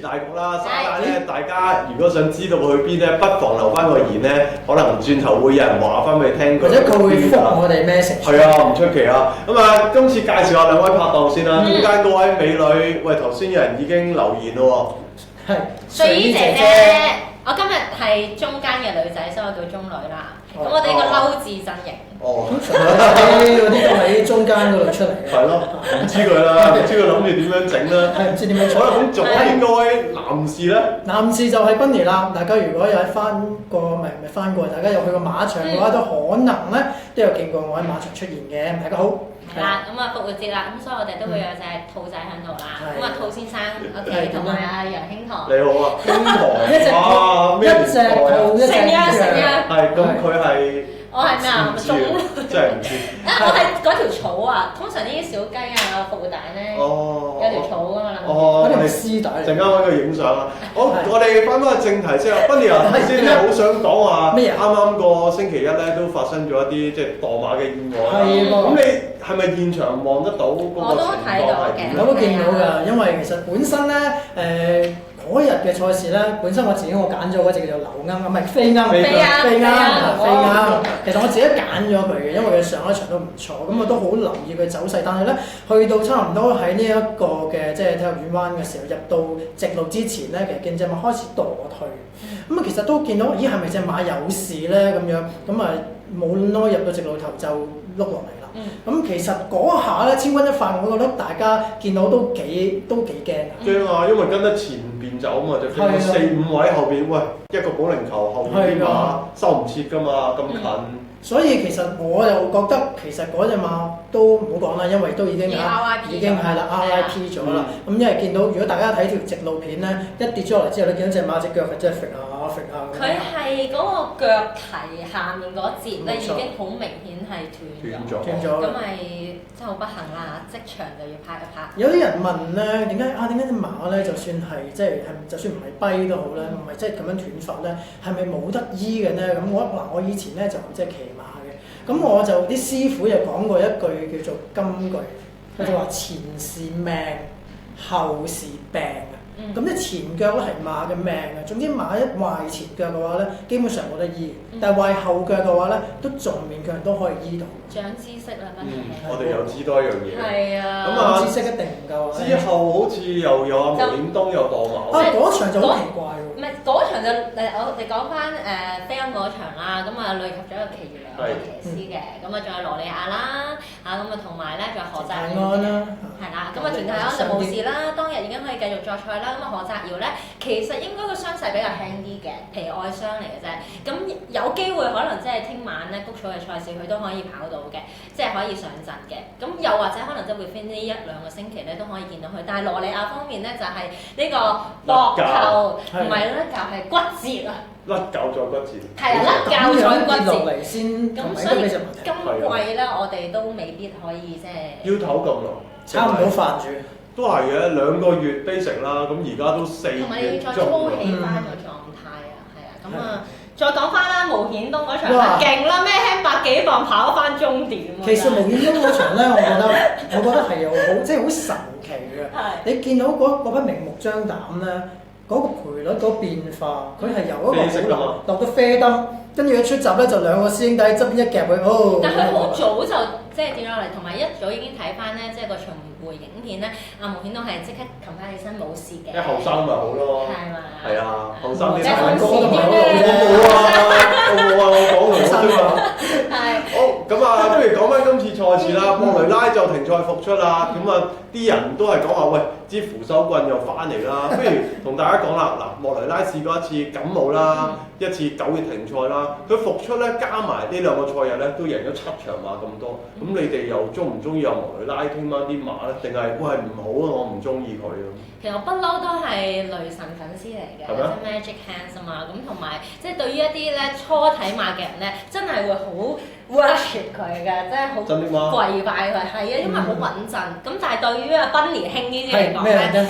大局啦。沙灘咧，大家如果想知道去邊咧，不妨留翻個言咧，可能轉頭會有人話翻俾你聽。或者佢會覆我哋 message。係啊，唔出奇啊。咁啊，今次介紹下兩位拍檔先啦。中間嗰位美女，喂，頭先有人已經留言咯喎。係。睡衣姐姐，我今日係中間嘅女仔，所以我叫中女啦。咁我哋個嬲字陣營。哦，嗰啲都喺中間嗰度出嚟嘅。係咯，唔知佢啦，唔知佢諗住點樣整啦。係唔知點樣做。咁左邊嗰位男士咧？男士就係 Bunny 啦。大家如果有翻過，唔係翻過，大家有去過馬場嘅話，都可能咧都有見過我喺馬場出現嘅。大家好。係啦，咁啊復活節啦，咁所以我哋都會有隻兔仔喺度啦。咁啊兔先生，OK，同埋阿楊興堂。你好啊，興堂啊，一隻兔一隻羊。係，咁佢係。我係咩啊？真係唔知。我係嗰條草啊！通常呢啲小雞啊、復活蛋咧，有條草噶嘛。哦，嗰條絲帶。陣間揾佢影相啊！好，我哋翻返去正題先啊。Bunny啊，頭先你好想講話咩？啱啱個星期一咧都發生咗一啲即係墮馬嘅意外。係喎。咁你係咪現場望得到嗰個情況係點？我都見到㗎，因為其實本身咧嗰日嘅賽事咧，本身我自己揀咗嗰隻叫做流鶯，唔係飛鶯。其實我自己揀咗佢嘅，因為佢上一場都唔錯，咁我都好留意佢走勢。但係咧，去到差唔多喺呢一個嘅即係體育園灣嘅時候，入到直路之前咧，其實見隻馬開始墮退。咁啊，其實都見到，咦係咪隻馬有事咧咁樣？咁啊冇耐入到直路頭就碌落嚟啦。咁其實嗰下咧千鈞一髮，我覺得大家見到都幾驚㗎。驚啊！因為跟得前邊走啊嘛，就飛到4、5位後邊，喂一個保齡球後邊啲馬收唔切㗎嘛，咁近。所以其實我又覺得其實嗰隻馬都唔好講啦，因為都已經係啦 RIP 咗啦。咁因為見到如果大家睇條直路片咧，一跌咗落嚟之後，你見到隻馬隻腳係真係揈下揈下。佢係嗰個腳蹄下面嗰節咧已經好明顯係斷咗，咁咪真係好不幸啦！即場就要拍一拍。有啲人問咧，點解隻馬咧，就算係即係就算唔係跛都好咧，唔係即係咁樣斷發咧，係咪冇得醫嘅咧？咁我以前咧就即係騎馬嘅，咁我就啲師傅又講過一句叫做金句，佢就話前是命，後是病啊。咁即係前腳咧係馬嘅命啊，總之馬一壞前腳嘅話咧，基本上冇得醫。但係壞後腳嘅話咧，都仲勉強都可以醫到。長知識啦，我哋又知多一樣嘢。係啊。咁啊，知識一定唔夠。之後好似又有阿毛顯東又墮馬。嗰場就好奇怪喎。唔係嗰場就我哋講翻飛鶯嗰場啦，咁啊累及咗一個其餘兩個騎師嘅，咁啊仲有羅利亞啦，咁啊同埋咧仲有何澤堯啦，係啦，咁啊田泰安就冇事啦，當日已經可以繼續作賽啦。咁啊何澤堯咧，其實應該個傷勢比較輕啲嘅，皮外傷嚟嘅啫。咁有機會可能即係聽晚咧谷草嘅賽事，佢都可以跑到嘅，即係可以上陣嘅。咁又或者可能即係會分呢1、2個星期咧都可以見到佢。但係羅利亞方面咧就係呢個膊頭唔係甩臼係骨折啊！甩臼再骨折。係啊，甩臼再骨折。咁所以今季咧，我哋都未必可以即係。要唞咁耐。差唔多煩住。都係嘅，2個月 basic 啦，咁而家都4月。同埋你要再操起翻個狀態啊，係啊，咁啊，再講翻啦，毛顯東嗰場勁啦，咩輕100幾磅跑翻終點。其實毛顯東嗰場咧，我覺得係有好即係好神奇嘅。你見到嗰匹明目張膽咧，嗰個賠率嗰個變化，佢係由一個好落到啡燈，跟住一出閘咧就2個師兄弟側邊一夾佢，但佢好早就即係跌落嚟，同埋一早已經睇翻咧，即係個巡迴影片咧，阿毛顯東係即刻擒翻起身冇事嘅。一後生咪好咯。係嘛？係啊，後生啲大哥都唔係好老，我講嚟啫嘛。係。好，咁啊，不如講翻今次賽事啦。莫雷拉就停賽復出啦，咁啊啲人都係講話喂，支扶手棍又翻嚟啦。不如同大家講啦，嗱，莫雷拉試過一次感冒啦，一次9月停賽啦，佢復出咧加埋呢2個賽日咧都贏咗7場馬咁多。咁你哋又中唔中意阿莫雷拉聽晚啲馬咧？定係喂唔好啊？我唔中意佢啊！其實我不嬲都係雷神粉絲嚟嘅，即係 Magic Hands 啊嘛。咁同埋即係對於一啲咧初睇馬嘅人咧，真係會好 worship 佢嘅，即係好跪拜佢。係啊，因為好穩陣。咁但係對於阿 Bunny 兄呢啲嚟講咧，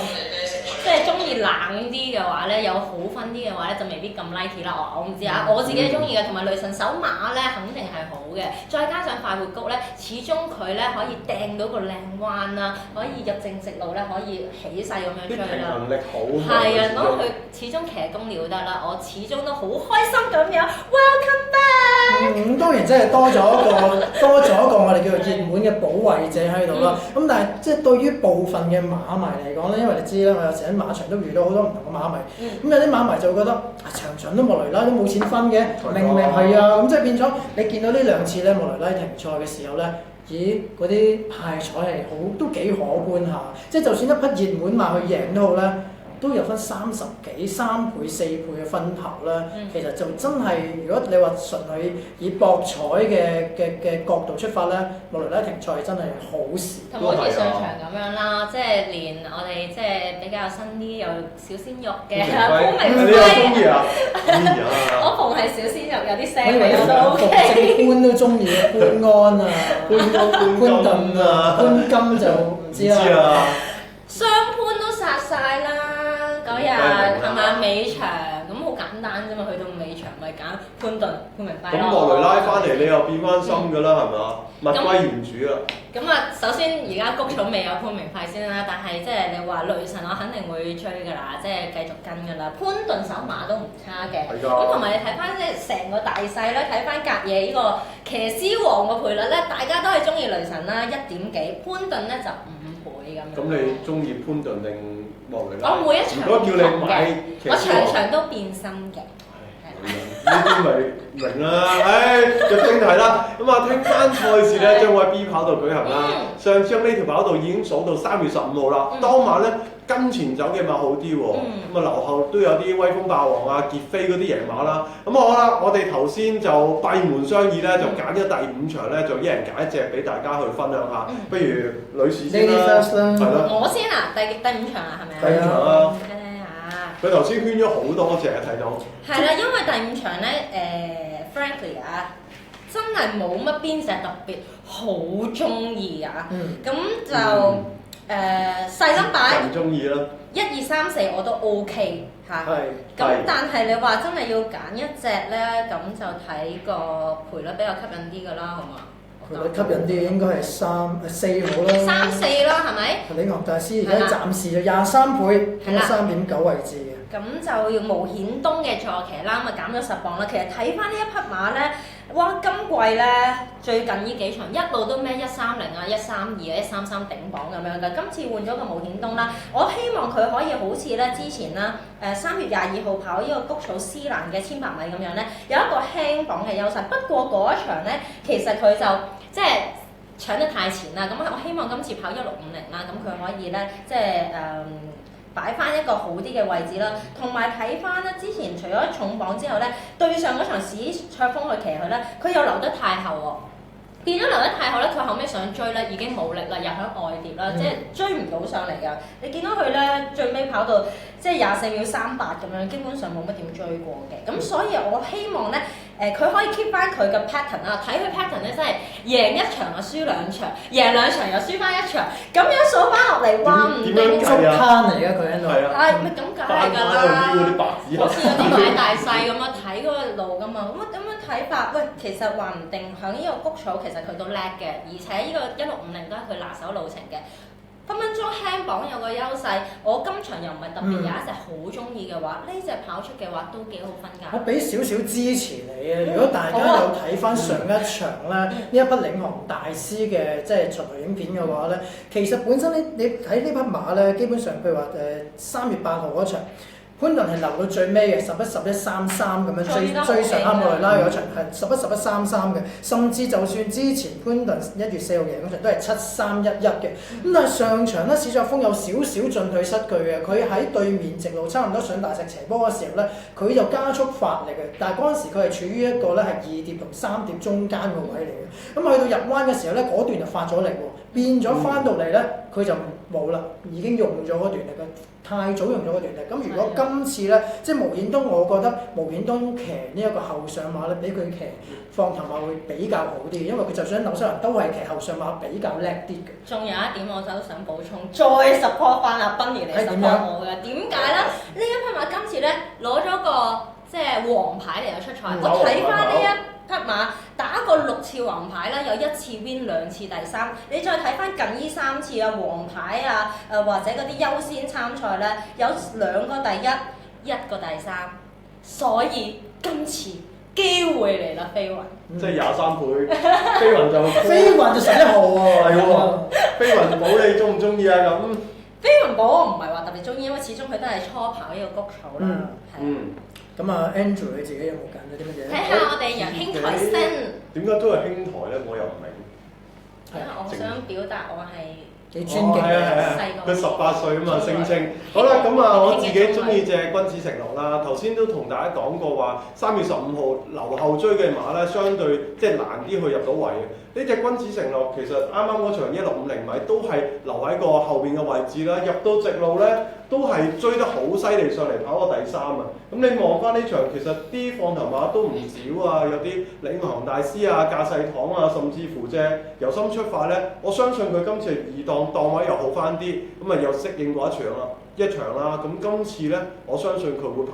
即係中意冷啲嘅話咧，有好分啲嘅話咧，就未必咁 like 啦。我唔知啊，我自己係中意嘅，同埋雷神手馬咧，肯定係好嘅，再加上快活谷咧，始終佢咧可以掟到個靚彎啦，可以入正直路咧，可以起勢咁樣追啦。平衡力好。係啊，咁佢始終騎功了得啦，我始終都好開心咁樣 welcome back。當然即係多咗一個我哋叫做熱門嘅保衞者喺度啦。咁但係即係對於部分嘅馬迷嚟講咧，因為你知啦，我有時喺馬場都遇到好多唔同嘅馬迷。咁有啲馬迷就會覺得場場都莫雷拉都冇錢分嘅，明明係啊，咁即係變咗你見到呢兩次咧莫雷拉停賽嘅時候咧，咦嗰啲派彩係都幾可觀下，即係就算一匹熱門馬去贏都好咧，都有分30幾、3倍、4倍嘅分頭啦。其實就真係，如果你話純係以博彩嘅角度出發咧，莫雷拉停賽真係好事。同好似上場咁樣啦，即係連我哋即係比較新啲有小鮮肉嘅潘明輝，你又中意啊？我逢係小鮮肉有啲聲味我都 OK。正官都中意潘安啊，潘頓啊，潘金就唔知啦。雙潘都殺晒啦！嗰日係咪尾場咁好簡單啫嘛？去到尾場咪揀潘頓、潘明輝咯。咁莫雷拉翻嚟，你又變翻心㗎啦，係咪啊？物歸原主啊！咁啊，首先而家谷草未有潘明輝先啦，但係即係你話雷神，我肯定會追㗎啦，即係繼續跟㗎啦。潘頓手馬都唔差嘅，咁同埋你睇翻即係成個大勢咧，睇翻隔夜呢個騎師王嘅賠率咧，大家都係中意雷神啦，1點幾，潘頓咧就5倍咁樣。咁你中意潘頓定莫雷拉？我每一場如果叫你買騎師王，我場場都變心嘅。呢啲咪明啦，入正題啦。咁啊，聽翻賽事咧將會喺 B 跑道舉行啦。上次呢條跑道已經數到3月15號啦。當晚咧跟前走嘅馬好啲喎，咁啊留後都有啲威風霸王啊、傑飛嗰啲贏馬啦。咁好啦，我哋頭先就閉門商議咧，就揀咗第5場咧，就一人揀一隻俾大家去分享下。不如女士先啦，係咯。我先啊，第5場啊，係咪啊？第5場啊。佢頭先圈咗好多隻睇到。係啦，因為第5場咧，frankly 啊，真係冇乜邊隻特別好中意啊。咁就細粒擺。唔中意啦。1、2、3、4我都 OK 嚇。咁但係你話真係要揀一隻咧，咁就睇個賠率比較吸引啲㗎啦，好嘛？賠率吸引啲應該係4好啦。3、4啦，係咪？李昂大師而家暫時就23倍，咁3.9位置嘅。咁就要無顯東嘅坐騎啦，咁啊減咗10磅啦。其實睇翻呢一匹馬咧，哇！今季咧最近呢幾場一路都咩130啊、132啊、133頂磅咁樣嘅。今次換咗個無顯東啦，我希望佢可以好似咧之前啦，3月22號跑呢個谷草斯蘭嘅1500米咁樣咧，有一個輕磅嘅優勢。不過嗰一場咧，其實佢就即係搶得太前啦。咁我希望今次跑1650啦，咁佢可以咧即係擺翻一個好啲嘅位置啦，同埋睇翻咧之前除咗重磅之後咧，對上嗰場史卓峰去騎佢咧，佢又留得太後喎，變咗留得太後咧，佢後尾想追咧已經冇力啦，又喺外跌啦，即係追唔到上嚟㗎。你見到佢咧最尾跑到即係24秒38咁樣，基本上冇乜點追過嘅。咁所以我希望咧佢可以 keep 翻佢嘅 pattern 啊，睇佢 pattern 咧真係贏1場啊輸2場，贏2場又輸翻1場，咁樣數翻落嚟話唔定捉攤嚟㗎佢喺度。係咪咁梗係㗎啦？好似有啲買大細咁樣睇嗰個路㗎嘛，咁樣睇法，喂，其實話唔定響呢個谷草其實佢都叻嘅，而且呢個1650都係佢拿手路程嘅。分分鐘輕磅有個優勢，我今場又唔係特別有一隻好中意嘅話，呢隻跑出嘅話都幾好分㗎。我俾少少支持你啊！如果大家有睇翻上一場咧，呢一匹領航大師嘅即係巡遊影片嘅話咧，其實本身你睇呢匹馬咧，基本上譬如話3月8號嗰場。潘頓係留到最尾嘅11、11、33咁樣追上莫雷拉嗰場係11、11、33嘅，甚至就算之前潘頓1月4號贏嗰場都係7、3、1、1嘅。咁但係上場咧，史卓峰有少少進退失據嘅，佢喺對面直路差唔多上大石斜坡嘅時候咧，佢就加速發力嘅，但係嗰陣時佢係處於一個咧係2碟同3碟中間個位嚟嘅。咁去到入彎嘅時候咧，嗰段就發咗力喎，變咗翻到嚟咧，佢就冇啦，已經用咗嗰段力嘅。太早用咗嗰段力，咁如果今次咧，即係無顯東，我覺得無顯東騎呢一個後上馬咧，比佢騎放頭馬會比較好啲，因為佢就算紐西蘭都係騎後上馬比較叻啲嘅。仲有一點我就想補充，再 support 翻阿 Bunny 嚟 support 我嘅，點解咧？呢一匹馬今次咧攞咗個即係黃牌嚟到出賽，我睇翻呢一匹馬打過6次黃牌啦，有1次 win 2次第3。你再睇翻近呢3次嘅黃牌啊，或者嗰啲優先參賽咧，有2個第1，1個第3。所以今次機會嚟啦，飛雲。即係23倍，飛雲就11號喎，係喎。飛雲寶你中唔中意啊咁？飛雲寶我唔係話特別中意，因為始終佢都係初跑呢個谷草啦。咁啊 Andrew 你自己有冇揀咗啲乜嘢？睇下我哋楊兄台先。點解都係兄台咧？我又唔明。因為我想表達我係幾尊敬嘅細個。佢18歲啊嘛，聲稱。好啦，咁啊，我自己中意隻君子承諾啦。頭先都同大家講過話，3月15號留後追嘅馬咧，相對即係難啲去入到位嘅。呢隻君子承諾其實啱啱嗰場1650米都係留喺個後邊嘅位置啦，入到直路咧都係追得好犀利上嚟跑過第3啊！咁你望翻呢場，其實啲放頭馬都唔少啊，有啲領航大師啊、駕勢堂啊，甚至乎隻由心出發咧，我相信佢今次2檔位又好翻啲，咁啊又適應過一場啦。咁今次咧，我相信佢會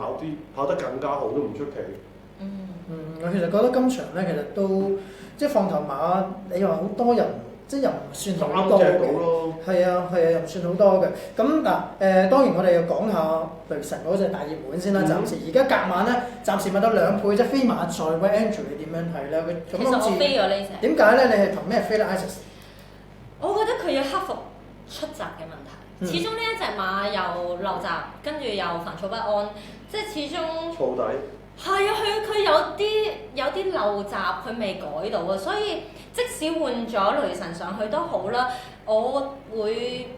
跑得更加好都唔出奇。我其實覺得今場咧，其實都即係放頭馬，你話好多人，即係又唔算好多嘅。係啊，又唔算好多嘅。咁嗱當然我哋要講下雷神嗰隻大熱門先啦。暫時而家隔晚咧，暫時買到2倍啫，飛馬在喂 Andrew 你點樣睇咧？其實我飛咗呢隻。點解咧？你係憑咩飛咧 Isis？我覺得佢要克服出閘嘅問題。始終呢一隻馬又漏閘，跟住又煩躁不安，即係始終。燥底。係啊，佢有啲漏閘，佢未改到啊，所以即使換咗雷神上去都好啦，我會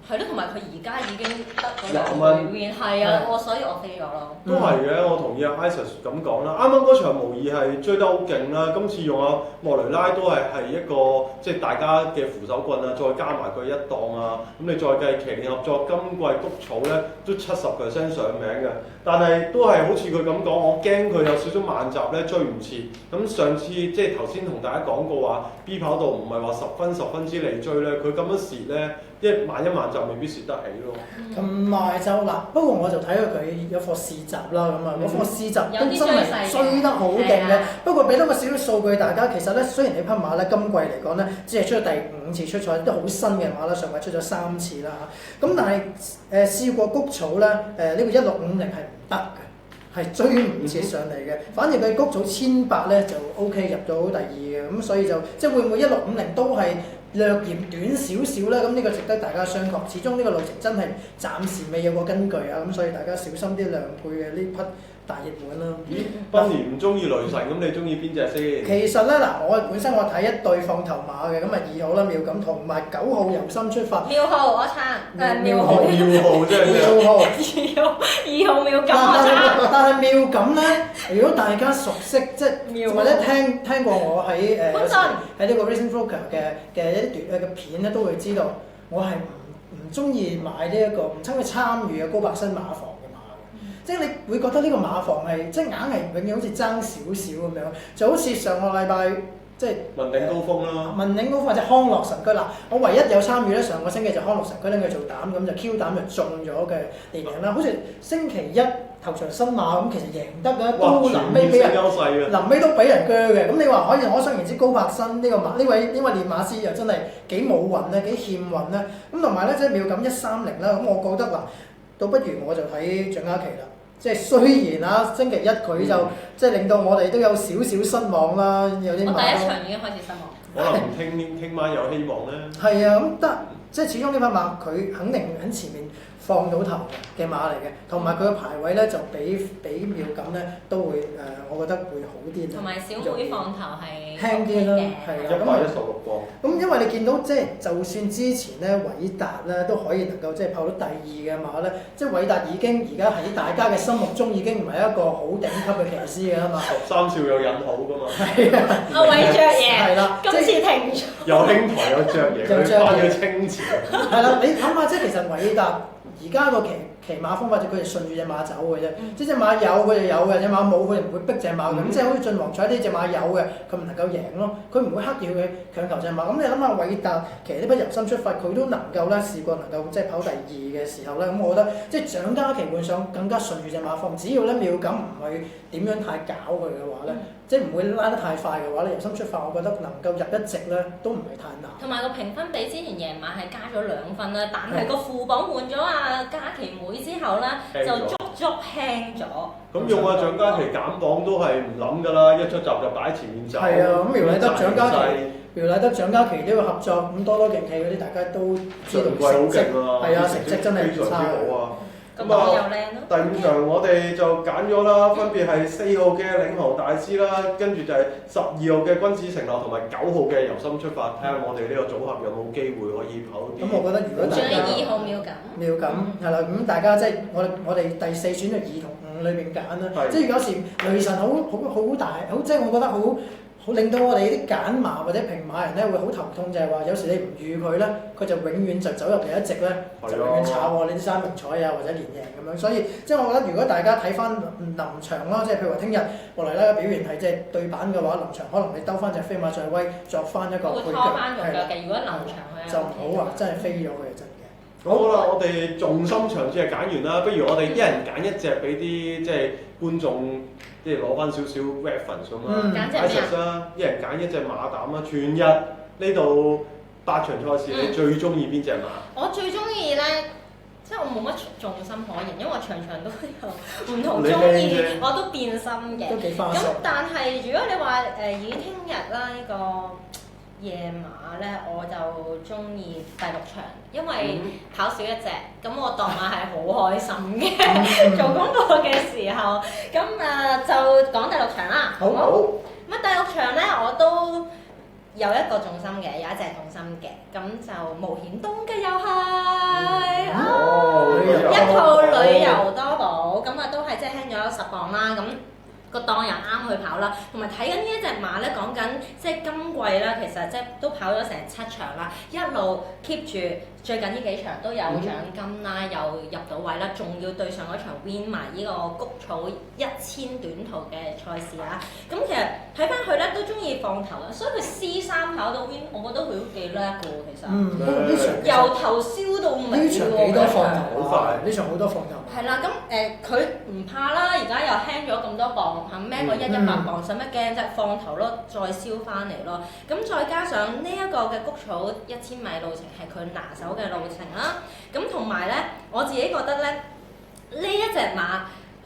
係咯，同埋佢而家已經得嗰2倍 win，係啊，所以我飛咗咯。都係嘅，我同意阿 Isis 咁講啦。啱啱嗰場無疑係追得好勁啦，今次用阿莫雷拉都係一個即係大家嘅扶手棍啊，再加埋佢一檔啊，咁你再計騎練合作今季谷草咧都70%上名嘅，但係都係好似佢咁講，我驚佢有少少慢閘咧追唔切。咁上次即係頭先同大家講過話 B 跑道唔係話十分之嚟追咧，佢咁樣蝕咧。一慢就未必蝕得起咯。同埋就嗱，不過我就睇過佢有課試閘啦，咁啊，嗰課試閘都真係追得好勁嘅。不過俾多個少少數據大家，其實咧雖然你匹馬咧今季嚟講咧，只係出咗第5次出賽，都好新嘅馬啦，上季出咗3次啦嚇。咁但係試過谷草咧，呢個1650係唔得嘅，係追唔切上嚟嘅。反而佢谷草1800咧就 OK 入到第2嘅，咁所以就即係會唔會1650都係略嫌短少少咧？咁呢個值得大家商榷。始終呢個路程真係暫時未有個根據啊，咁所以大家小心啲2倍嘅呢匹大熱門啦。賓年唔中意雷神，咁你中意邊隻先？其實咧嗱，我本身我睇一對放頭馬嘅，咁啊2號啦妙錦同埋9號由心出發。妙號我撐，妙號真係妙號。2號妙錦我撐。但係妙錦咧，如果大家熟悉即係或者聽過我喺喺呢個 Racing Broker 嘅一段嘅片咧，都會知道我係唔中意買呢一個唔親去參與嘅高伯新馬房嘅馬嘅，即係你會覺得呢個馬房係即係硬係永遠好似爭少少咁樣，就好似上個禮拜即係文鼎高峰啦，文鼎高峰或者康樂神駒嗱，我唯一有參與咧，上個星期就康樂神駒拎佢做膽咁就 Q 膽就中咗嘅年齡啦，好似星期一頭場新馬咁，其實贏得嘅都臨尾俾人臨尾都俾人鋸嘅，咁你話可想而知高伯新呢個馬呢位練馬師又真係幾冇運咧，幾欠運咧，咁同埋咧即係妙錦130啦，咁我覺得嗱，倒不如我就睇蔣嘉琪啦。即係雖然啊，星期一佢就即係令到我哋都有少少失望啦，有啲馬。我第一場已經開始失望。可能聽晚有希望咧。係啊，咁得即係始終呢匹馬佢肯定喺前面放到頭嘅馬嚟嘅，同埋佢嘅排位咧就比妙錦咧都會我覺得會好啲。同埋小妹放頭係輕啲啦，係啊，咁116磅。咁因為你見到即係就算之前咧韋達咧都可以能夠即係跑到第2嘅馬咧，即係韋達已經而家喺大家嘅心目中已經唔係一個好頂級嘅騎師嘅啦嘛。13少有引好噶嘛。係啊。阿偉爵爺。係啦。今次停咗。有兄台有爵爺，佢翻咗清朝。係啦，你諗下即係其實韋達而家個騎騎馬方法就佢哋順住隻馬走嘅啫，即係隻馬有佢就有嘅，隻馬冇佢就唔會逼隻馬咁，即係好似晉王賽呢隻馬有嘅，佢唔能夠贏咯，佢唔會刻意去強求隻馬。咁你諗下韋達騎呢匹由心出發，佢都能夠咧試過能夠即係跑第2嘅時候咧，咁我覺得即係蔣嘉琪換上更加順住隻馬放，只要咧妙感唔係點樣太搞佢嘅話咧，即係唔會拉得太快嘅話咧，由心出發，我覺得能夠入一席咧都唔係太難。同埋個評分比之前贏馬係加咗2分啦，但係個副榜換咗阿嘉琪妹之後咧，就足輕咗。咁用阿蔣嘉琪減磅都係唔諗㗎啦，一出閘就擺喺前面走。係啊，咁苗禮德、蔣嘉琪、苗禮德、蔣嘉琪呢個合作，咁多競技嗰啲大家都知道成績係啊，成績真係非常之好啊！咁啊，又靚咯。第5場我哋就揀咗啦，分別係4號嘅領航大師啦，跟住就係12號嘅君子承諾同埋9號嘅由心出發，睇下我哋呢個組合有冇機會可以跑。咁我覺得如果大家仲有2號妙感係啦，咁大家即係我哋第4選就2同5裏邊揀啦，即係有時雷神好大，好即係我覺得好令到我哋啲揀馬或者評馬人咧會好頭痛，就係話有時你唔預佢咧，佢就永遠就走入嚟一席咧，就永遠炒我你啲三名彩啊或者連贏咁樣。所以即係我覺得如果大家睇翻臨場啦，即係譬如話聽日莫雷拉嘅表現係即係對版嘅話，臨場可能你兜翻隻飛馬再威作翻一個配腳，係啦。如果臨場佢就唔好話真係飛咗佢真嘅。好啦，我哋重心場次係揀完啦，不如我哋一人揀一隻俾啲即係觀眾，即係攞翻少少 reference 咁啦。揀隻咩啊？一人揀一隻馬膽啦，全日呢度8場賽事，你最中意邊隻馬？我最中意咧，即係我冇乜重心可言，因為我場場都有唔同中意，我都變心嘅。都幾花心。咁但係如果你話以聽日啦呢個夜馬咧，我就中意第6場，因為跑少一隻，咁我當馬係好開心嘅。做功課嘅時候，咁就講第6場啦。好。咁第6場咧，我都有一個重心嘅，有一隻重心嘅，咁就無險東嘅又係一套旅遊多寶，咁啊都係即係輕咗10磅啦，咁。個檔又啱去跑啦，同埋睇緊呢一隻馬咧，講緊即係今季啦，其實即係都跑咗成7場啦，一路 keep 住最近呢幾場都有獎金啦，又入到位啦，仲要對上嗰場 win 埋呢個谷草1000短途嘅賽事啊！咁其實睇翻佢咧都中意放頭啦，所以佢 C3跑到 win， 我覺得佢都幾叻嘅喎，其實。由頭燒到尾喎。呢場幾多放頭？好快！呢場好多放頭。係啦，咁佢唔怕啦，而家又輕咗咁多磅，肯孭個100磅，使乜驚啫？放頭咯，再燒翻嚟咯。咁再加上呢一個嘅谷草1000米路程係佢拿手嘅路程啦。咁同埋咧，我自己覺得咧，呢一隻馬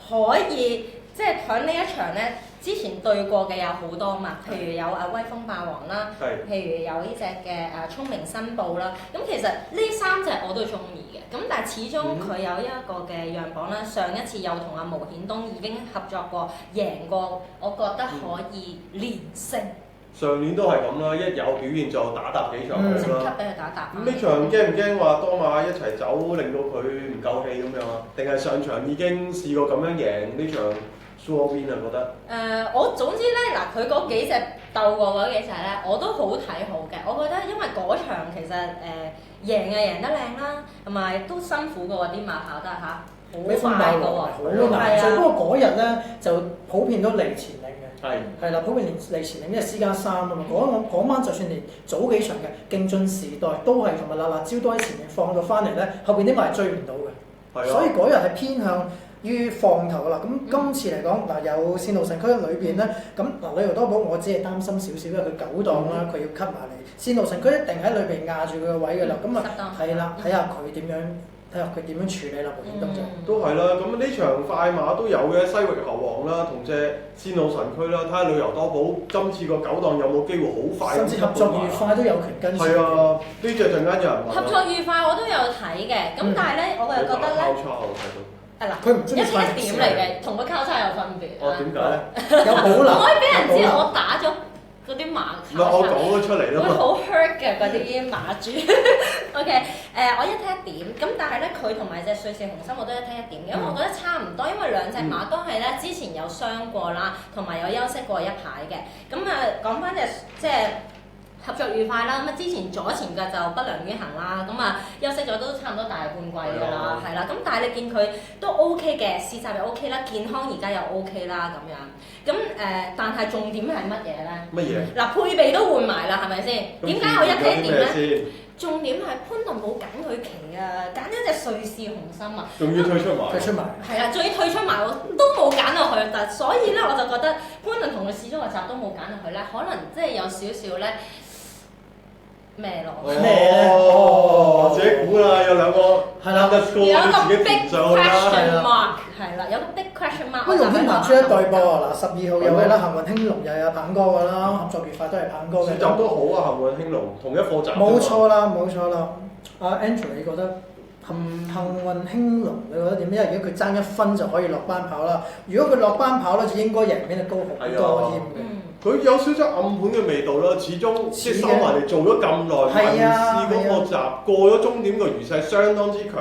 可以即係喺呢一場咧，之前對過嘅有好多嘛，譬如有威風霸王啦，譬如有呢隻嘅聰明申報啦。咁其實呢3隻我都中意嘅。咁但係始終佢有一個嘅讓磅啦，上一次又同阿毛顯東已經合作過，贏過，我覺得可以連勝。上年都係咁啦，一有表現就打搭幾場好啦。即刻俾佢打搭。咁呢場驚唔驚話多馬一齊走，令到佢唔夠氣咁樣啊？定係上場已經試過咁樣贏呢場 sure win 啊？覺得？我總之咧嗱，佢嗰幾隻鬥過嗰幾隻咧，我都好睇好嘅。我覺得因為嗰場其實贏贏得靚啦，同埋都辛苦嘅喎，啲馬跑得嚇，好快嘅喎，好難做。不過嗰日咧就普遍都離前領嘅。係啦，普遍離前領，因為C+3啊嘛。嗰晚就算連早幾場嘅競進時代都係同埋辣椒都喺前面放咗翻嚟咧，後邊啲馬係追唔到嘅。所以嗰日係偏向於放頭啦。咁今次嚟講嗱，有線路城區裏邊咧，咁嗱旅遊多寶我只係擔心少少，因為佢9檔啦，佢要 cut 埋嚟。線路城區一定喺裏邊壓住佢個位㗎啦。咁啊係啦，睇下佢點樣。睇下佢點樣處理啦，無險東就都係啦。咁呢場快馬都有嘅，西域猴王啦，同隻線路神區啦，睇下旅遊多寶今次個9檔有冇機會好快。甚至合作愉快都有權跟上。係啊，呢隻陣間有人問。合作愉快我都有睇嘅，咁但係咧，我又覺得咧。交叉我睇到。係啦，佢唔中意一點嚟嘅，同個交叉有分別。哦，點解咧？有保留。唔可以俾人知我打咗。嗰啲馬唔係我講咗出嚟啦嘛，會好 hurt 嘅嗰啲馬主。OK， 我一聽一點，咁但係咧佢同埋隻瑞士紅心我都一聽一點嘅，因為我覺得差唔多，因為兩隻馬都係咧之前有傷過啦，同埋有休息過一排嘅。咁講翻隻即係合作愉快啦。咁啊之前左前腳就不良於行啦，咁啊休息咗都差唔多大半季㗎啦，係啦。咁但係你見佢都 OK 嘅，試習又 OK 啦，健康而家又 OK 啦咁樣。咁但係重點係乜嘢咧？乜嘢？嗱，配備都換埋啦，係咪先？點解我一睇點咧？重點係潘頓冇揀佢旗啊，揀一隻瑞士紅心啊！仲要退出埋。退出埋。係啊，仲要退出埋喎，都冇揀落去。但所以咧，我就覺得潘頓同佢試咗個集都冇揀落去咧，可能即係有少少咧咩咯？哦，自己估啦，有兩個係啦，有一個 big 上去啦， question mark 係啦，有個 big question mark。不過容天鵬出一對波啊！嗱，12號有位啦，幸運興隆又有棒哥㗎啦，合作愉快都係棒哥嘅。試習都好啊，幸運興隆同一課集。冇錯啦，冇錯啦。阿 Andrew， 你覺得幸運興隆你覺得點？因為如果佢爭1分就可以落班跑啦。如果佢落班跑咧，就應該贏面係高好多添嘅。佢有少少暗盤嘅味道啦，始終即係收埋嚟做咗咁耐，萬試嗰個集過咗終點個餘勢相當之強。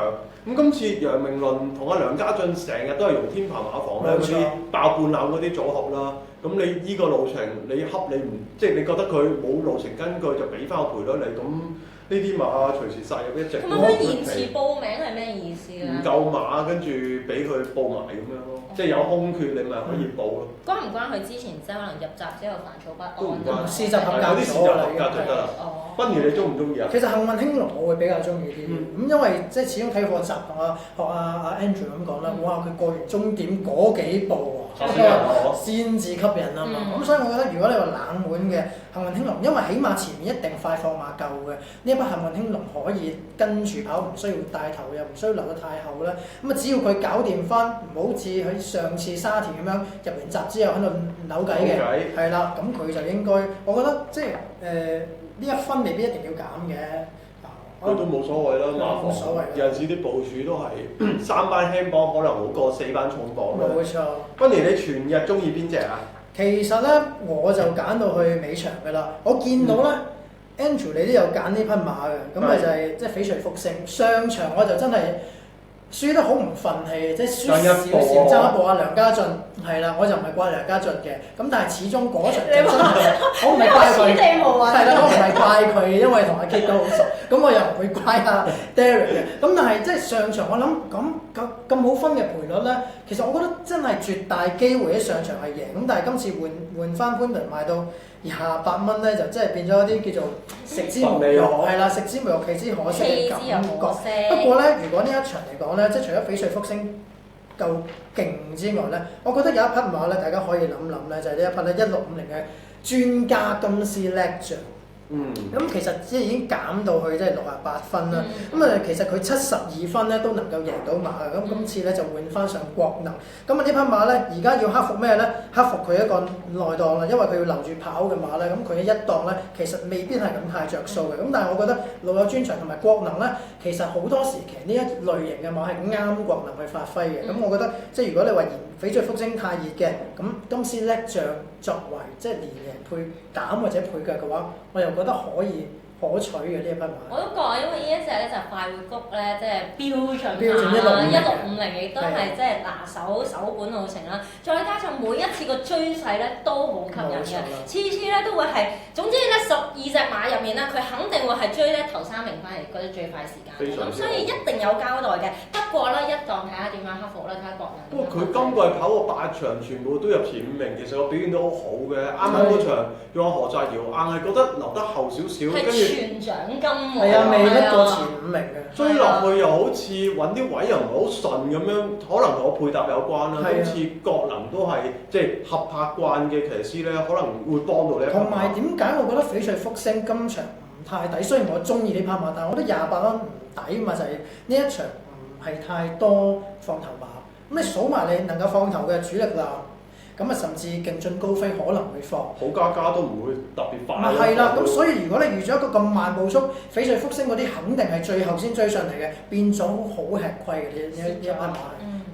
咁今次楊明倫同阿梁家俊成日都係用天棚馬房咧嗰啲爆半冷嗰啲組合啦。咁你依個路程你恰你唔即係你覺得佢冇路程根據就俾翻個賠率你咁。呢啲馬隨時殺入一隻。咁佢延遲報名係咩意思啊？唔夠馬，跟住俾佢報埋咁樣咯，即係有空缺你咪可以報咯。關唔關佢之前即係可能入閘之後煩躁不安？都唔關。試習合格有啲試習合格就得啦。不如你中唔中意啊？其實幸運興隆我會比較中意啲，咁因為即係始終睇課集同學阿 Andrew 咁講啦，哇佢過完終點嗰幾步先至吸引啊嘛，咁所以我覺得如果你話冷門嘅幸運興隆，因為起碼前面一定快放馬夠嘅，呢一匹幸運興隆可以跟住跑，唔需要帶頭又唔需要留得太後啦。咁啊只要佢搞掂翻，唔好似佢上次沙田咁樣入完閘之後喺度扭計嘅，係啦，咁佢就應該，我覺得即係呢一分未必一定要減嘅。佢都冇所謂啦，馬房有陣時啲部署都係3班輕磅可能好過4班重磅啦。冇錯。Bunny，你全日中意邊隻啊？其實咧，我就揀到去尾場嘅啦。我見到咧，Andrew 你都有揀呢匹馬嘅，咁咪就係即係翡翠復星。上場我就真係輸得好唔憤氣，即係輸少少爭一步啊！梁家俊係啦，我就唔係怪梁家俊嘅，咁但係始終嗰場真係我唔係怪佢，係啦，我唔係怪佢，因為同阿 Kit 都好熟，咁我又唔會怪阿 Derek 嘅。咁但係即係上場我諗咁好分嘅賠率咧，其實我覺得真係絕大機會喺上場係贏，咁但係今次換翻潘頓賣到28蚊咧，就真係變咗一啲叫做食之無肉，係啦，食之無肉，棄之可惜嘅感覺。不過咧，如果呢一場嚟講咧，即係除咗翡翠復星夠勁之外咧，我覺得有一匹馬咧，大家可以諗諗咧，就係呢一匹咧1650嘅專家金絲叻將。咁其實即係已經減到去即係68分啦。咁其實佢72分咧都能夠贏到馬嘅。咁今次咧就換翻上國能。咁呢匹馬咧而家要克服咩咧？克服佢一個內檔啦，因為佢要留住跑嘅馬咧。咁佢一檔咧其實未必係咁太着數嘅。咁但係我覺得老友專長同埋國能咧，其實好多時期呢一類型嘅馬係啱國能去發揮嘅。咁我覺得即係如果你話嫌翡翠復星太熱嘅，咁金絲叻將作為即係連贏配減或者配腳嘅話，我又覺得可取嘅呢一匹馬。我都覺啊，因為呢一隻咧就快活谷咧，即係標準馬1650亦都係即係拿手本路程啦。再加上每一次個追勢咧都好吸引嘅，次咧都會係，總之咧12隻馬入面咧，佢肯定會係追咧頭3名翻嚟嗰啲最快時間。咁所以一定有交代嘅。不過咧一檔睇下點樣克服啦，睇下國人。不過佢今季跑過8場，全部都入前5名，其實個表現都好好嘅。啱啱嗰場用阿何澤堯，硬係覺得留得後少少，跟住全獎金喎。係啊，未得過前5名嘅。追落去又好似揾啲位又唔係好順咁樣，可能同我配搭有關啦。今次國能都係即係合拍慣嘅騎師咧，可能會幫到你。同埋點解我覺得翡翠復星今場唔太抵？雖然我中意呢匹馬，但係我覺得28蚊唔抵嘛，就係呢一場唔係太多放頭馬。咁你數埋你能夠放頭嘅主力啦。咁啊，甚至勁進高飛可能會放，好家都唔會特別快。咪係啦，咁所以如果你預咗一個咁慢步速，翡翠復星嗰啲肯定係最後先追上嚟嘅，變咗好吃虧嘅呢一匹馬，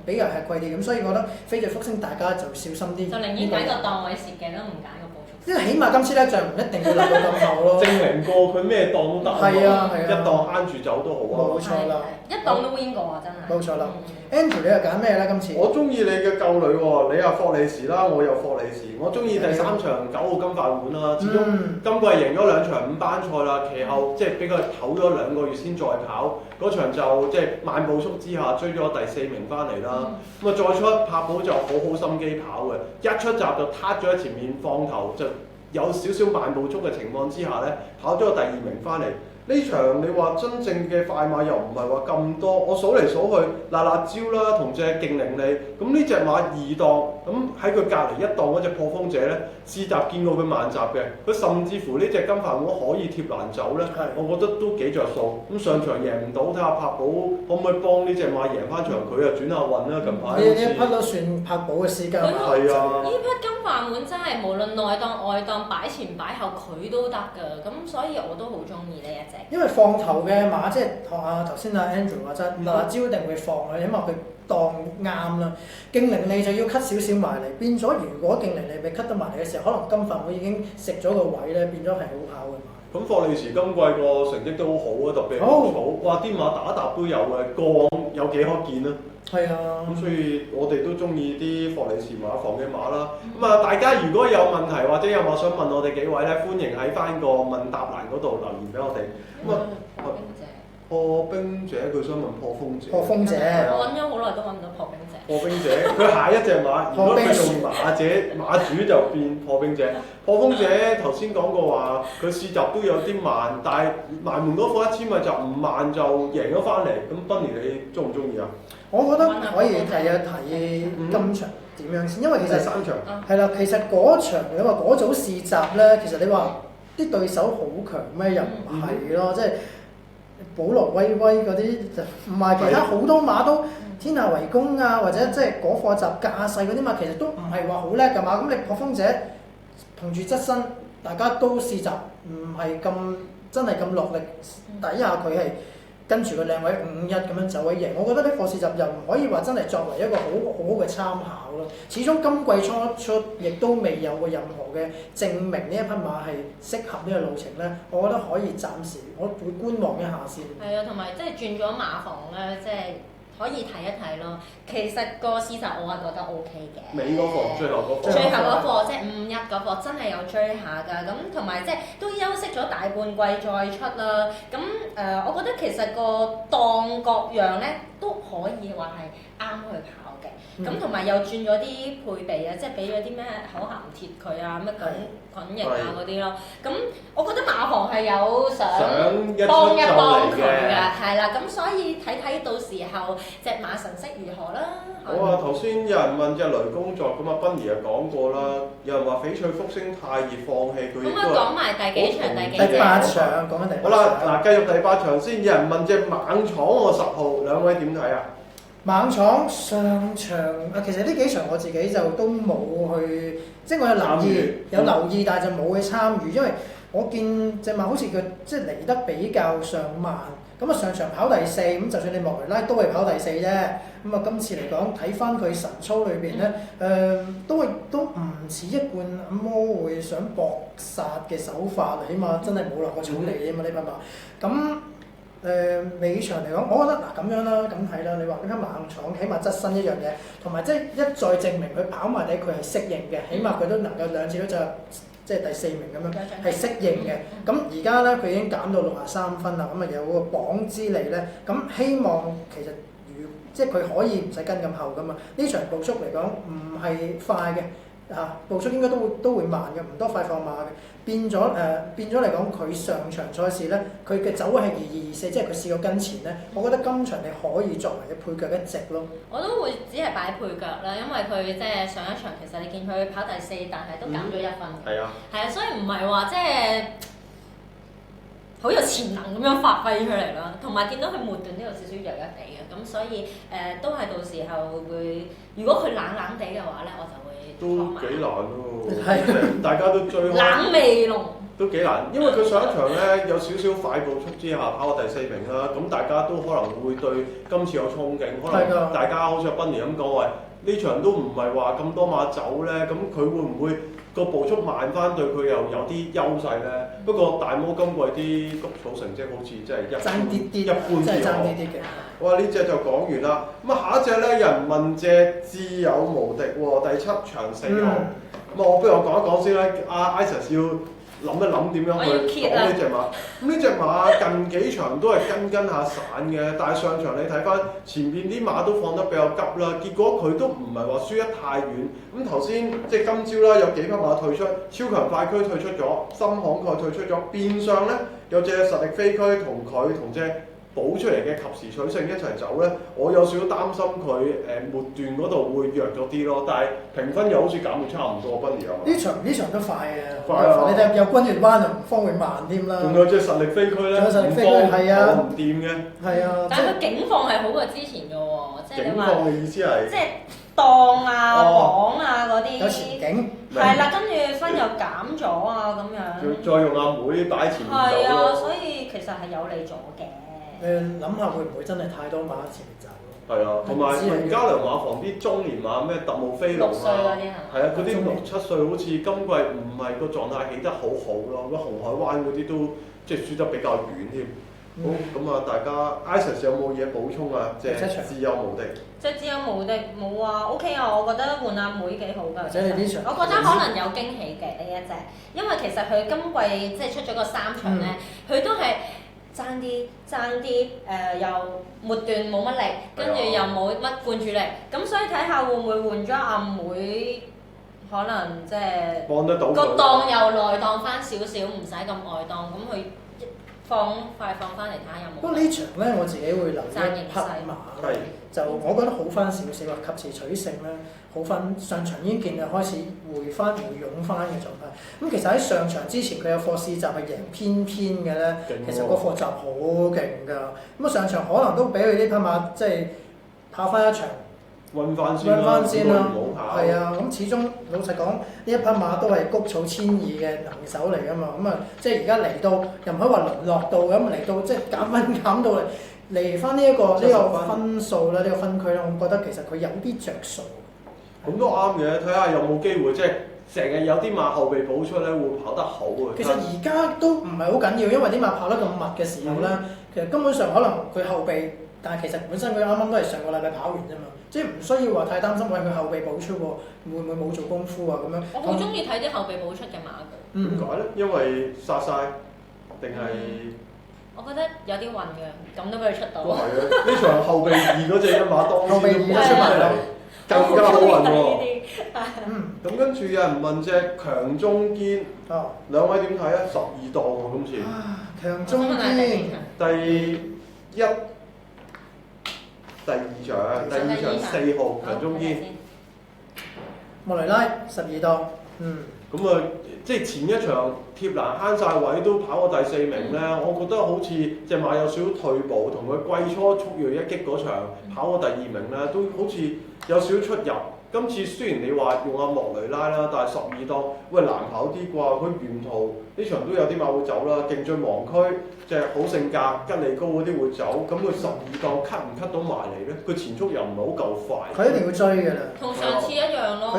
比較吃虧啲。咁所以我覺得翡翠復星大家就小心啲。就寧願揀個檔位蝕嘅，都唔揀個步速因為起碼今次咧就唔一定要留到咁後咯。證明過佢咩檔都得。係啊，一檔慳住走都好啊。冇錯啦，一檔都 win 過啊，真係。冇錯啦。Andrew 你又揀咩咧？今次我中意你嘅救女喎，你又霍利時啦，我又霍利時。我中意第3場9號金飯碗啦，始終今季贏咗2場5班賽啦，其後即係俾佢唞咗2個月先再跑，嗰場就即係慢步速之下追咗第4名翻嚟啦。咁啊再出柏寶就好心機跑嘅，一出閘就撻咗喺前面放頭，就有少少慢步速嘅情況之下咧，跑咗個第2名翻嚟。呢場你話真正嘅快馬又唔係話咁多，我數嚟數去辣辣椒啦，同隻勁伶俐，咁呢隻馬2檔，咁喺佢隔離1檔嗰隻破風者咧，試閘見過佢慢閘嘅，佢甚至乎呢隻金飯碗可以貼欄走咧，我覺得都幾着數。咁上場贏唔到，睇下柏寶可唔可以幫呢隻馬贏翻場，佢又轉下運啦。近排呢一匹都算柏寶嘅私家馬。係啊，呢匹金飯碗真係無論內檔外檔擺前擺後佢都得㗎，咁所以我都好中意呢一隻。因為放頭嘅馬，即係學下頭先阿 Andrew 話齋，辣椒一定會放佢，因為佢當啱啦。勁伶俐就要 cut 少少埋嚟，變咗如果勁伶俐未 cut 得埋嚟嘅時候，可能金飯碗已經食咗個位咧，變咗係好跑嘅馬。咁霍利時今季個成績都好好啊，特別係草，哇啲馬打搭都有嘅，降有幾可見啊！係啊，咁所以我哋都中意啲霍利時馬房嘅馬啦。咁啊，大家如果有問題或者有話想問我哋幾位咧，歡迎喺翻個問答欄嗰度留言俾我哋。咁啊，破冰者佢想問破風者。破風者，我揾咗好耐都揾唔到破冰者。破冰者，佢下一隻馬，如果佢用馬主就變破冰者。破風者頭先講過話，佢試閘都有啲慢，但係埋門嗰課1000米就5萬就贏咗翻嚟。咁 Bunny 你中唔中意啊？我覺得可以睇一睇今場點樣先，因為其實3場係啦，其實嗰場你話嗰組試閘咧，其實你話啲對手好強咩？又唔係咯，即係保羅威威嗰啲就唔係，其他好多馬都天下為公啊，或者即係嗰課閘架勢嗰啲馬，其實都唔係話好叻㗎嘛。咁你破風者同住側身，大家都試閘，唔係咁真係咁落力底下，佢係跟住個靚位5-1咁樣走位贏。我覺得呢課試閘又唔可以話真係作為一個好好嘅參考咯。始終今季初出亦都未有過任何嘅證明呢一匹馬係適合呢個路程咧。我覺得可以暫時我會觀望一下先。係啊，同埋即係轉咗馬房咧，即係可以睇一睇咯。其實個試閘我係覺得 O K 嘅。尾嗰課，最後嗰課。最後嗰課即係5-1嗰課真係有追下㗎。咁同埋即係都休息咗大半季再出啦。咁我覺得其實個檔各樣咧都可以話係啱去跑嘅。咁同埋又轉咗啲配備啊，即係俾咗啲咩口鹹鐵佢啊，咩滾液啊嗰啲咯。咁我覺得馬房係有想幫一幫佢㗎，係啦。咁所以睇到時候隻馬神色如何啦。好啊，頭先有人問隻雷工作咁啊，Bunny又講過啦。有人話翡翠福星太熱放棄佢。咁啊，講埋第幾場？第8場講緊第8場。好啦，嗱，繼續第8場先。有人問隻猛闖我10號，兩位點睇啊？猛闖上場啊，其實呢幾場我自己就都冇去，即係我有留意，但係就冇去參與，因為我見隻馬好似佢即係嚟得比較上慢，咁啊上場跑第4，咁就算你莫雷拉都係跑第4啫，咁啊今次嚟講睇翻佢神操裏邊咧，都唔似一貫魔會想搏殺嘅手法，起碼真係冇落過草地啊嘛呢匹馬，咁。尾場嚟講，我覺得嗱咁樣啦，咁睇啦。你話呢匹猛闖，起碼側身一樣嘢，同埋即係一再證明佢跑埋底佢係適應嘅，起碼佢都能夠2次都就即係第4名咁樣，係適應嘅。咁而家咧佢已經減到63分啦，咁啊有個榜之利咧，咁希望其實即係佢可以唔使跟咁後噶嘛。呢場步速嚟講唔係快嘅。步速應該都會慢嘅，唔多快放馬嘅。變咗嚟講，佢上場賽事咧，佢嘅走位係2224，即係佢試過跟前咧。我覺得今場你可以作為嘅配腳一隻咯。我都會只係擺配腳啦，因為佢即係上一場其實你見佢跑第4，但係都減咗1分嘅。係啊。係啊，所以唔係話即係好有潛能咁樣發揮出嚟啦。同埋見到佢末段都有少少弱弱地嘅，咁所以都係到時候會，如果佢冷冷地嘅話咧，我就會。都幾難喎，大家都追開。冷味濃。都幾難，因為佢上一場咧有少少快步速之下跑過第4名啦，咁大家都可能會對今次有憧憬，可能大家好似阿 Bunny 咁講話，呢場都唔係話咁多馬走咧，咁佢會唔會個步速慢翻，對佢又有啲優勢咧。不過大摩今季啲谷草成績好似真係爭啲啲，一般啲真係爭啲啲嘅。哇！呢隻就講完啦。咁啊下一隻咧，有人問隻自有無敵喎，第7場4號。咁我不如我講一講先啦。阿 Isis 要諗一諗點樣去講呢隻馬。咁呢隻馬近幾場都係跟下散嘅，但係上場你睇翻前邊啲馬都放得比較急啦，結果佢都唔係話輸得太遠。咁頭先即係今朝啦，有幾匹馬退出，超強快區退出咗，深慷慨退出咗，變相咧有隻實力飛區同隻補出嚟嘅及時取勝一齊走咧，我有少少擔心佢末段嗰度會弱咗啲咯，但係評分又好似減到差唔多，不如啊嘛。呢場都快嘅，快啊！你睇有君悅灣就方會慢添啦。仲有隻實力飛區咧，唔掂嘅。係啊，但係佢境況係好過之前嘅喎，即係你話。境況嘅意思係？即係檔啊、磅啊嗰啲。有前景。係啦，跟住分又減咗啊咁樣。再用阿妹擺前面走咯。係啊，所以其實係有利咗嘅。諗下會唔會真係太多馬前面走？係啊，同埋嘉良馬房啲中年馬咩特務飛龍啊，係啊，嗰啲6、7歲好似今季唔係個狀態起得好好咯，咁紅海灣嗰啲都即係輸得比較遠添。好，咁啊，大家 Isis 有冇嘢補充啊？即係自有無敵。即係自有無敵冇啊 ，OK 啊，我覺得換阿妹幾好㗎。或者你呢場，我覺得可能有驚喜嘅呢一隻，因為其實佢今季即係出咗個3場咧，佢都係。爭啲又末段冇乜力，跟住又冇乜灌注力，咁所以睇下會唔會換咗阿妹，可能即係幫得到個檔又內檔翻少少，唔使咁外檔，咁佢快放翻嚟睇下有冇。不過呢場咧，我自己會留意匹馬，就我覺得好翻少少啊，及時取勝啦，好翻上場已經見佢開始回勇翻嘅狀態。咁其實喺上場之前佢有課試閘係贏偏嘅咧，其實個課閘好勁㗎。咁啊上場可能都俾佢呢匹馬即係跑翻一場，溫翻先啦，係啊，咁始終老實講，呢一匹馬都係谷草千二嘅能手嚟㗎嘛。咁啊即係而家嚟到又唔可以話淪落到咁嚟到即係減分減到嚟翻呢個分數啦，呢個分區啦，我覺得其實佢有啲着數。咁都啱嘅，睇下有冇機會，即係成日有啲馬後備補出咧，會跑得好嘅。其實而家都唔係好緊要，因為啲馬跑得咁密嘅時候咧，其實根本上可能佢後備，但係其實本身佢啱啱都係上個禮拜跑完啫嘛，即係唔需要話太擔心為佢後備補出喎，會唔會冇做功夫啊咁樣？我好中意睇啲後備補出嘅馬嘅。點解咧？因為殺晒定係？我覺得有啲運嘅，咁都俾佢出到。都係啊！呢場後備2嗰隻一馬當先都出埋嚟，更加好運喎。咁跟住有人問隻強中堅，兩位點睇啊？12檔喎今次。強中堅。第二場4號強中堅。莫雷拉12檔。咁啊，即係前一場貼欄慳晒位都跑過第4名咧，我覺得好似隻馬有少少退步，同佢季初速銳一擊嗰場跑過第2名咧，都好似有少少出入。今次雖然你話用阿莫雷拉啦，但係12檔喂難跑啲啩，佢沿途呢場都有啲馬會走啦，勁進盲區，即係好性格、吉利高嗰啲會走，咁佢12檔cut唔cut到埋嚟咧？佢前速又唔係好夠快。佢一定要追㗎啦。同上次一樣咯。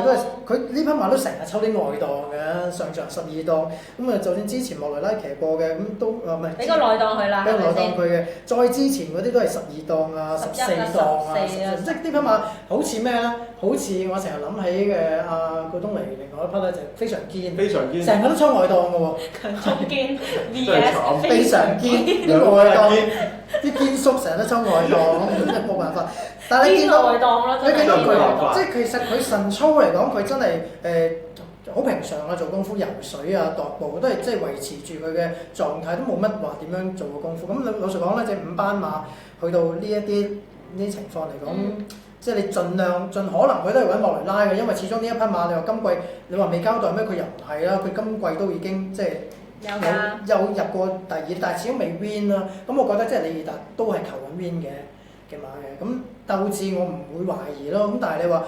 佢呢匹馬都成日抽啲外檔嘅，上場12檔，咁啊就算之前莫雷拉騎過嘅，咁都唔係。俾個內檔佢啦。俾個內檔佢嘅，再之前嗰啲都係12檔啊、14檔啊，即係呢匹馬好似咩咧？好似我成日諗起嘅阿顧東尼另外一匹咧就非常堅，成個都抽外檔嘅喎。強中堅 VS 非常堅，啲外檔啲堅叔成日都抽外檔，真係冇辦法。但係你見到佢，即係其實佢神操嚟講，佢真係好平常啊，做功夫游水啊、踱步都係即係維持住佢嘅狀態，都冇乜話點樣做過功夫。咁老實講咧，隻5班馬去到呢啲情況嚟講。即係你盡可能佢都係揾莫雷拉嘅，因為始終呢一匹馬你話今季你話未交代咩？佢又唔係啦，佢今季都已經即係有入過第2，但係始終未 win 啦。咁我覺得即係李爾達都係求緊 win 嘅馬嘅。咁鬥志我唔會懷疑咯。咁但係你話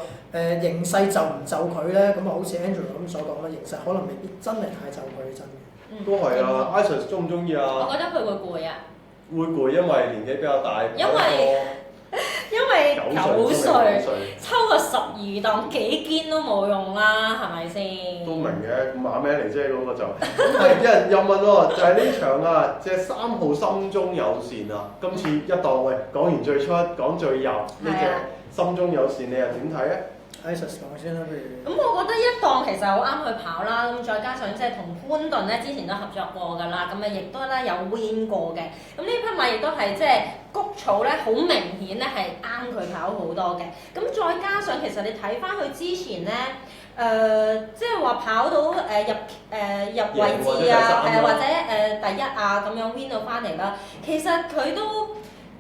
形勢就唔就佢咧？咁啊好似 Andrew 咁所講啦，形勢可能未必真係太就佢真嘅。都係啊 ，Isis 中唔中意啊？我覺得佢會攰啊。會攰，因為年紀比較大。因為因為9歲抽個12檔幾堅都冇用啦，係咪先？都明嘅，馬咩嚟啫嗰個就。有人又問喎，就係呢場啊，隻3號心中有線啊，今次一檔喂講完最出，講最入呢隻心中有線，你又點睇啊？Isis 講先啦，不如。咁我覺得一檔其實好啱佢跑啦，咁再加上即係同潘頓咧之前都合作過㗎啦，咁啊亦都咧有 win 過嘅，咁呢匹馬亦都係即係谷草咧好明顯咧係啱佢跑好多嘅，咁再加上其實你睇翻佢之前咧。即係話跑到入位置啊，係啊，或者第一啊咁樣 win 到翻嚟啦。其實佢都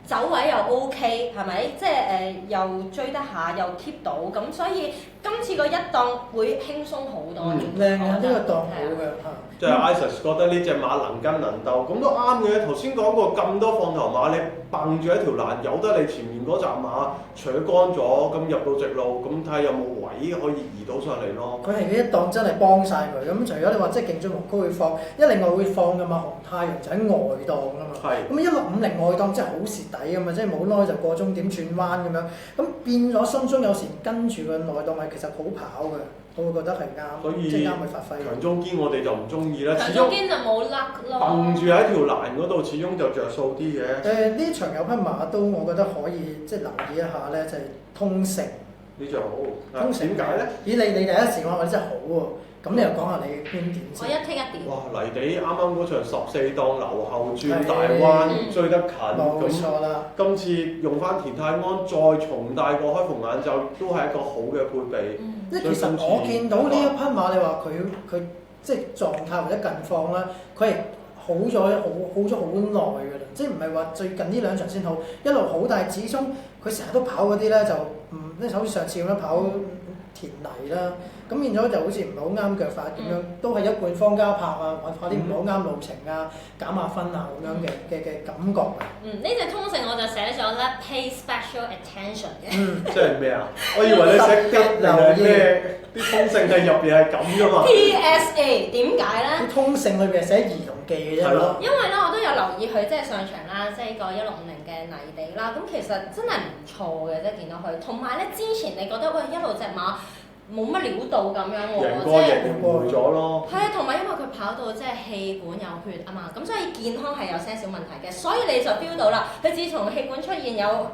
走位又 OK， 係咪？即係又追得下，又 keep 到，咁所以今次個一檔會輕鬆好多。靚啊！呢個檔好嘅嚇。即係 Isis 覺得呢隻馬能跟能鬥，咁都啱嘅。頭先講過咁多放頭馬，你掟住一條欄，由得你前面嗰紮馬扯乾咗，咁入到直路，咁睇下有冇位可以移到上嚟咯。佢係呢一檔真係幫晒佢。咁除咗你話即係競進皇駒會放，另外會放㗎嘛，紅太陽就喺外檔㗎嘛。係。咁1650外檔真係好蝕底㗎嘛，即係冇耐就過終點轉彎咁樣。咁變咗心中有時跟住個內檔係其實好跑嘅。我會覺得係啱，即係啱佢發揮。強中堅我哋就唔中意啦，強中堅就冇甩咯。掟住喺條欄嗰度，始終就着數啲嘅。呢場有匹馬都我覺得可以即係留意一下咧，就係通勝。呢場好，通勝點解咧？咦，你第一時間話你真係好喎，咁你又講下你嘅觀點先。我一聽一點。哇！泥地啱啱嗰場14檔留後轉大彎，追得近，冇錯啦。今次用翻田泰安再重大個開篷眼罩，都係一個好嘅配備。即係其實我見到呢一匹馬，你話佢即係狀態或者近況啦，佢係好咗好耐㗎啦，即係唔係話最近呢2場先好，一路好，但係始終佢成日都跑嗰啲咧就即係好似上次咁樣跑田泥啦，咁變咗就好似唔係好啱腳法咁樣，都係一貫方家柏啊，或者啲唔係好啱路程啊，減下分啊咁樣嘅感覺啊。呢隻通勝我就寫咗咧 pay special attention 嘅。即係咩啊？我以為你寫吉定係咩？啲通勝係入邊係咁㗎嘛 PSA 點解咧？啲通勝裏邊係寫兒童記嘅啫。因為咧我都有留意佢即係上場啦，即係個1650嘅泥地啦，咁其實真係唔錯嘅，即係見到佢。同埋咧之前你覺得喂一路隻馬冇乜料到咁樣喎，即係過咗咯。係啊，同埋因為佢跑到即係氣管有血啊嘛，咁所以健康係有些少問題嘅，所以你就 feel 到啦。佢自從氣管出現有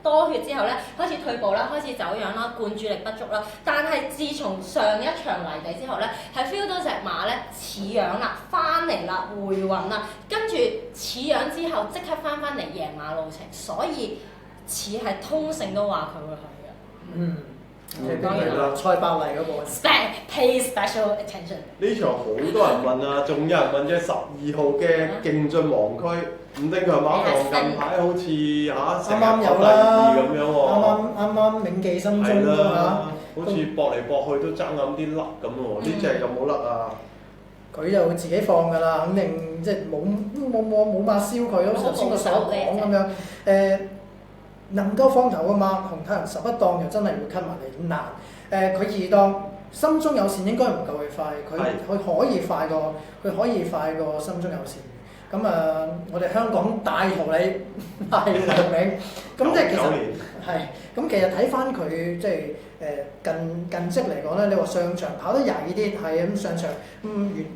多血之後咧，開始退步啦，開始走樣啦，灌注力不足啦。但係自從上一場泥地之後咧，係 feel 到隻馬咧似樣啦，翻嚟啦，回魂啦，跟住似樣之後即刻翻嚟贏馬路程，所以似係通勝都話佢會去嘅。當然啦，蔡百麗嗰個 pay special attention。呢場好多人問啊，仲有人問隻12號嘅競進皇駒，吳定強馬房近排好似成日跑第2咁樣喎。啱銘記心中啦好似搏嚟搏去都爭咁啲甩咁喎，呢隻有冇甩啊？佢就自己放㗎啦，肯定即係冇馬燒佢，好似頭先個所講咁樣。能夠放頭嘅馬，紅太陽11檔又真係會cut埋嚟難。佢2檔心中有線應該唔夠佢快，佢可以快過心中有線。咁我哋香港大圖理大梁銘，咁即係其實係咁。其實睇翻佢即係近績嚟講咧，你話上場跑得曳啲係咁上場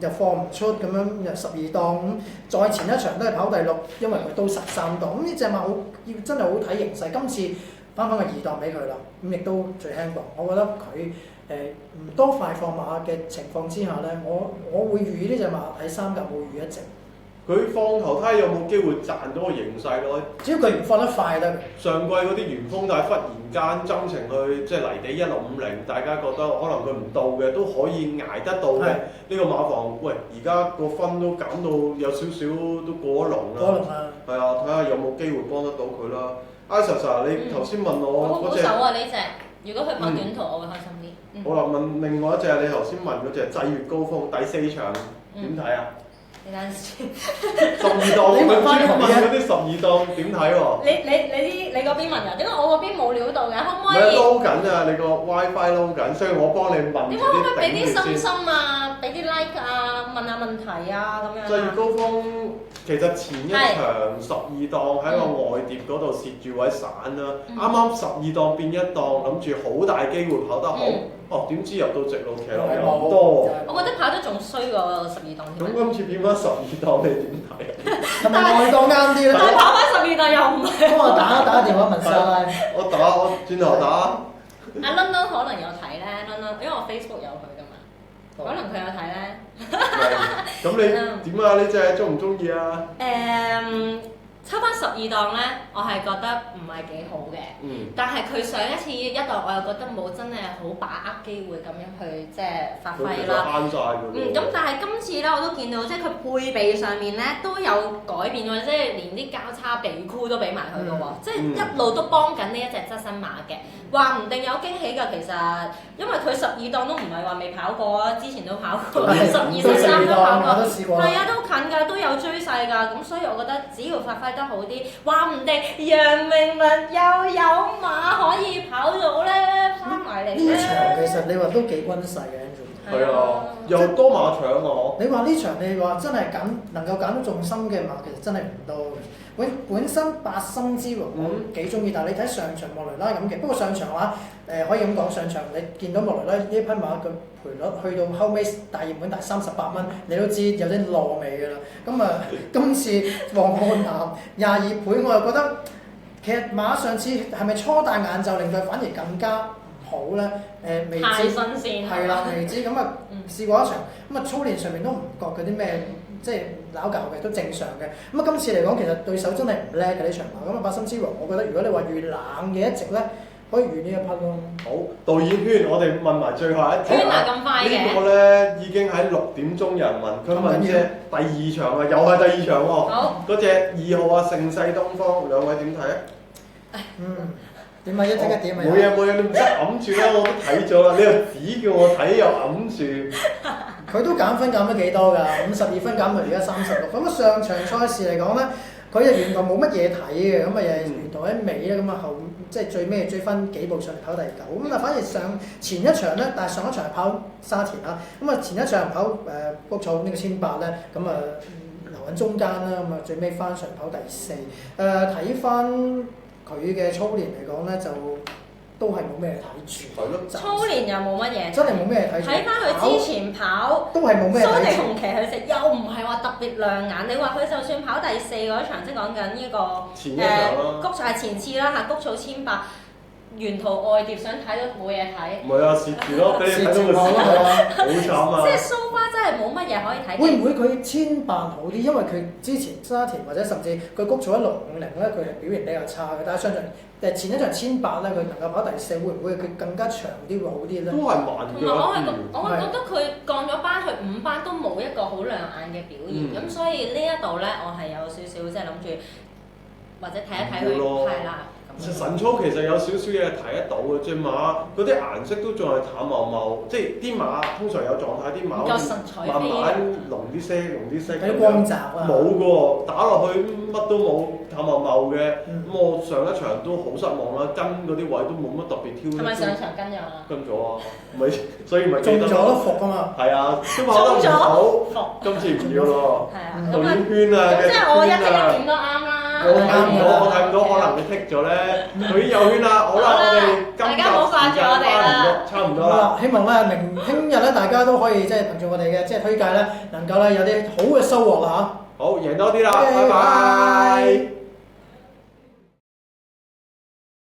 又放唔出咁樣，又12檔咁，再前一場都係跑第6，因為佢都13檔。咁呢隻馬要真係好睇形勢，今次翻個2檔俾佢啦，咁亦都最輕磅。我覺得佢唔多快放馬嘅情況之下咧，我會預呢隻馬喺3甲會預1隻。佢放頭梯有冇機會賺到個形勢咯？只要佢唔放得快得。上季嗰啲元豐帶忽然間增程去即係泥地1650，大家覺得可能佢唔到嘅都可以捱得到嘅。呢個馬房喂，而家個分都減到有少少都過咗龍啦。過龍啦。係啊，睇下有冇機會幫得到佢啦。Isis，你頭先問我嗰隻。好保守啊呢隻！如果佢跑短途，我會開心啲。好啦，問另外一隻，你頭先問嗰隻際月高峰第4場點睇啊？你等陣先，12檔，你問翻佢嗰啲12檔點睇喎？你嗰邊問啊？點解我嗰邊冇料到嘅？可唔可以？唔係撈緊啊！你個 WiFi 撈緊，所以我幫你問。點解可唔可以俾啲心心啊？俾啲 like 啊，問下問題啊咁樣。最高峰其實前一場12檔喺個外碟嗰度蝕住位散啦，啱啱12檔變一檔，諗住好大機會跑得好，點知入到直路騎落又多。我覺得跑得仲衰過12檔添。咁今次變翻12檔，你點睇？係咪外檔啱啲咧？但係跑翻12檔又唔係。幫我打電話問晒。我轉頭打。阿 Lun Lun 可能有睇咧 ，Lun Lun，因為我 Facebook 有佢噶嘛，可能佢有睇咧。咁你點啊？呢隻中唔中意啊？抽翻12檔咧，我係覺得唔係幾好嘅。但係佢上一次一檔，我又覺得冇真係好把握機會咁樣去即係發揮啦。慳晒㗎。咁但係今次咧，我都見到即係佢配備上面咧都有改變喎，即係連啲交叉鼻箍都俾埋佢嘅喎，即係一路都幫緊呢一隻側身馬嘅。話唔定有驚喜㗎，其實，因為佢12檔都唔係話未跑過啊，之前都跑過，12、13都跑過，係啊，都近㗎，都有追勢㗎，咁所以我覺得只要發揮得好啲，話唔定楊明文又有馬可以跑到咧，翻埋嚟咧。呢場其實你話都幾均勢嘅，係啊，又多馬搶啊！你話呢場你話真係能夠揀到重心嘅馬，其實真係唔多嘅。本身八心之王我幾中意，但係你睇上場莫雷拉咁嘅。不過上場話可以咁講，上場你見到莫雷拉呢匹馬嘅賠率去到後尾大熱門大38蚊，你都知有啲落尾㗎啦。咁啊，今次黃漢南22倍，我又覺得其實馬上次係咪初戴眼就令佢反而更加好咧？未知。太新鮮。係啦，未知咁啊，試過一場咁啊，操練上面都唔覺嗰啲咩。即係拗教嘅都正常嘅，咁啊今次嚟講其實對手真係唔叻嘅呢場馬，咁啊八心之王，我覺得如果你話遇冷嘅一隻咧，可以遇呢一匹咯。好，導演圈，我哋問埋最後一題啦。咁快嘅？呢個咧已經喺6點鐘人問，佢問嘅第2場啊，又係第2場喎。好。嗰隻2號啊，盛世東方，兩位點睇啊？點啊？一隻點啊？冇嘢，你唔使揞住啦，我都睇咗啦，你又指叫我睇又揞住。佢都減分減咗幾多㗎？52分減到而家36。咁啊上場賽事嚟講咧，佢就原來冇乜嘢睇嘅，咁啊又係原來喺尾咧，咁啊後即係最尾追分幾步上嚟跑第9。咁啊反而前一場咧，但係上一場係跑沙田啦，咁啊前一場跑谷草呢個1800咧，咁啊留喺中間啦，咁啊最尾翻上跑第4。睇翻佢嘅操練嚟講咧就。都係冇咩睇住，係咯。操練又冇乜嘢，真係冇咩睇住。睇翻佢之前跑，都係冇咩睇住。蘇地紅旗佢食又唔係話特別亮眼。你話佢就算跑第4嗰場，即係講緊呢個谷草係前次啦嚇，谷草1800。沿途外碟想睇都冇嘢睇，唔係啊，蝕住咯，俾你睇到個蝕啊，好慘啊！即係 so far 真係冇乜嘢可以睇。會唔會佢1800好啲？因為佢之前沙田或者甚至佢谷草1650咧，佢係表現比較差嘅。但係上場前一場1800咧，佢能夠跑第4，會唔會佢更加長啲會好啲咧？都係慢嘅。我係覺得佢降咗班去5班都冇一個好亮眼嘅表現，咁所以呢一度咧，我係有少少即係諗住或者睇一睇佢係啦。神操其實有少少嘢睇得到嘅，隻馬嗰啲顏色都仲係淡茂茂，即係啲馬通常有狀態，啲馬慢慢濃啲色，啲光澤啊，冇嘅喎，打落去乜都冇，淡茂茂嘅。咁我上一場都好失望啦，跟嗰啲位都冇乜特別挑。係咪上場跟咗啊？跟咗啊，咪所以咪中咗都服㗎嘛。係啊，都跑得唔好，今次唔要咯。係啊，導演圈啊，即係我一睇一點都啱啦。我睇唔到，可能你剔咗咧。佢已經有圈啦，好啦，我哋今集時間差唔多啦。希望咧聽日咧，大家都可以即係憑住我哋嘅即係推介咧，能夠咧有啲好嘅收穫啦嚇。好，贏多啲啦，拜拜。